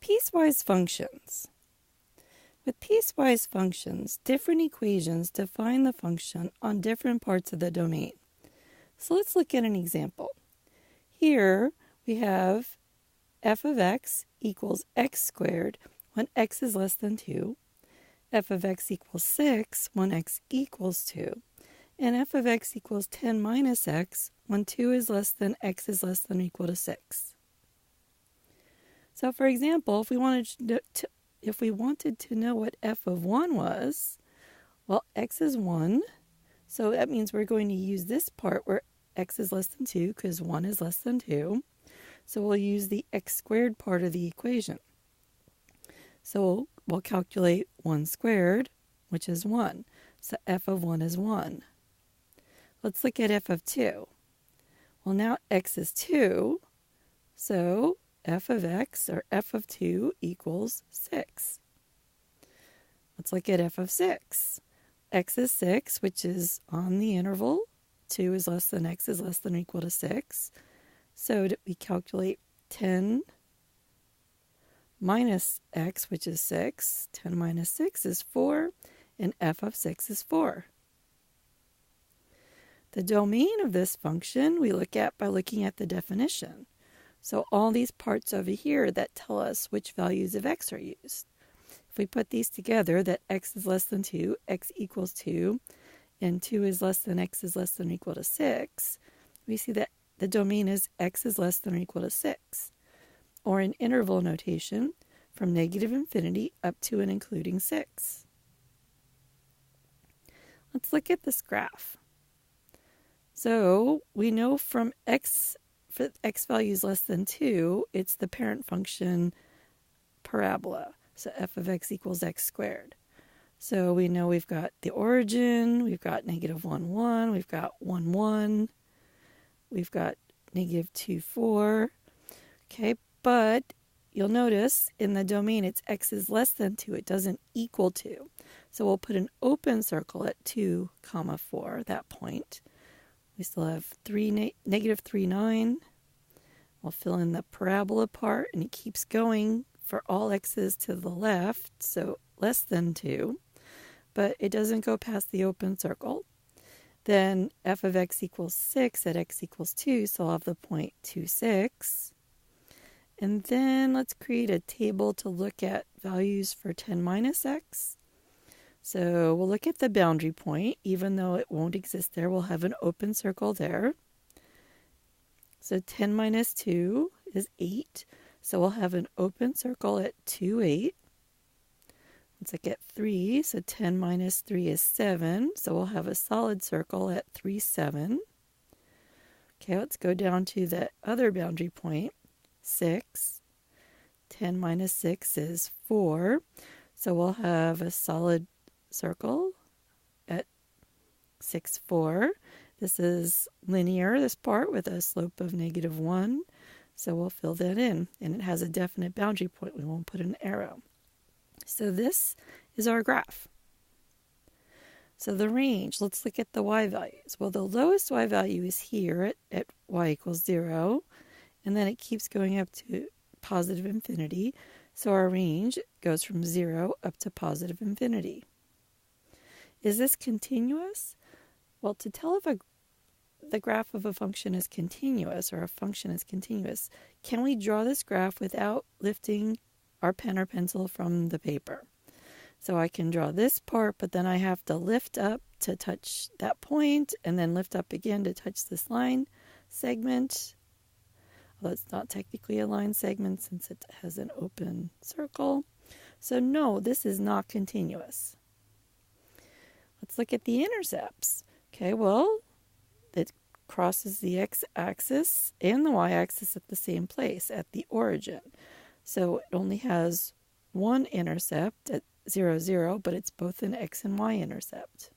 Piecewise functions. With piecewise functions, different equations define the function on different parts of the domain. So let's look at an example. Here we have f of x equals x squared when x is less than 2, f of x equals 6 when x equals 2, and f of x equals 10 minus x when 2 is less than x is less than or equal to 6. So for example, if we wanted to know what f of 1 was, well, x is 1, so that means we're going to use this part where x is less than 2 because 1 is less than 2. So we'll use the x squared part of the equation. So we'll calculate 1 squared, which is 1. So f of 1 is 1. Let's look at f of 2. Well, now x is 2, so f of x, or f of 2, equals 6. Let's look at f of 6. X is 6, which is on the interval. 2 is less than x is less than or equal to 6. So we calculate 10 minus x, which is 6. 10 minus 6 is 4, and f of 6 is 4. The domain of this function we look at by looking at the definition. So all these parts over here that tell us which values of x are used. If we put these together, that x is less than 2, x equals 2, and 2 is less than x is less than or equal to 6, we see that the domain is x is less than or equal to 6, or in interval notation, from negative infinity up to and including 6. Let's look at this graph. So we know from x, for x values less than 2, it's the parent function parabola. So f of x equals x squared. So we know we've got the origin, we've got negative 1, 1, we've got 1, 1, we've got negative 2, 4. Okay, but you'll notice in the domain it's x is less than 2. It doesn't equal 2. So we'll put an open circle at 2, 4, that point. We still have negative 3, 9. We'll fill in the parabola part, and it keeps going for all x's to the left, so less than 2. But it doesn't go past the open circle. Then f of x equals 6 at x equals 2, so I'll have the point 2, 6. And then let's create a table to look at values for 10 minus x. So we'll look at the boundary point. Even though it won't exist there, we'll have an open circle there. So 10 minus 2 is 8. So we'll have an open circle at 2, 8. Let's look at 3. So 10 minus 3 is 7. So we'll have a solid circle at 3, 7. Okay, let's go down to the other boundary point, 6. 10 minus 6 is 4. So we'll have a solid circle at 6, 4. This is linear, this part, with a slope of negative 1. So we'll fill that in. And it has a definite boundary point. We won't put an arrow. So this is our graph. So the range, let's look at the y values. Well, the lowest y value is here at y equals 0. And then it keeps going up to positive infinity. So our range goes from 0 up to positive infinity. Is this continuous? Well, to tell if the graph of a function is continuous, or a function is continuous, can we draw this graph without lifting our pen or pencil from the paper? So I can draw this part, but then I have to lift up to touch that point, and then lift up again to touch this line segment. Although it's not technically a line segment since it has an open circle. So no, this is not continuous. Let's look at the intercepts. Okay, well, it crosses the x-axis and the y-axis at the same place, at the origin. So it only has one intercept at 0, 0, but it's both an x and y intercept.